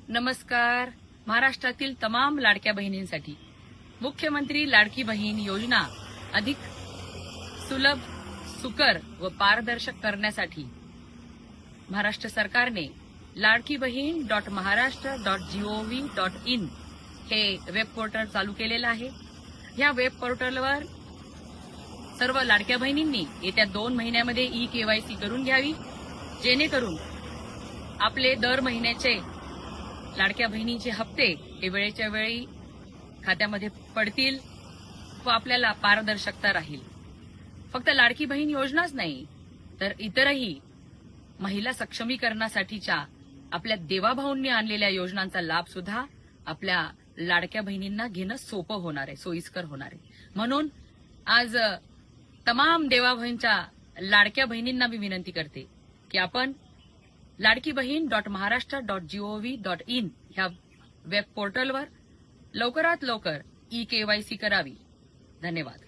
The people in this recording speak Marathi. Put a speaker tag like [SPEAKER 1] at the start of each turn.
[SPEAKER 1] नमस्कार. महाराष्ट्रातील तमाम लाडक्या बहिणींसाठी मुख्यमंत्री लाडकी बहीण योजना अधिक सुलभ, सुकर व पारदर्शक करण्यासाठी महाराष्ट्र सरकारने ladkibhin.maharashtra.gov.in हे वेब पोर्टल चालू केलेलं आहे. या वेब पोर्टलवर सर्व लाडक्या बहिणींनी येत्या 2 महिन्यामध्ये ई-केवायसी करून घ्यावी, जेणेकरून आपले दर महिन्याचे लाडक्या बहिणींचे हप्ते हे वेळेच्या वेळी खात्यामध्ये पडतील व आपल्याला पारदर्शकता राहील. फक्त लाडकी बहीण योजनाच नाही तर इतरही महिला सक्षमीकरणासाठीच्या आपल्या देवाभाऊंनी आणलेल्या योजनांचा लाभ सुद्धा आपल्या लाडक्या बहिणींना घेणं सोपं होणार आहे, सोयीस्कर होणार आहे. म्हणून आज तमाम देवाभाऊंच्या लाडक्या बहिणींना मी विनंती करते की आपण ladkibhin.maharashtra.gov.in ह्या वेब पोर्टलवर लवकरात लवकर ई-केवायसी करावी. धन्यवाद.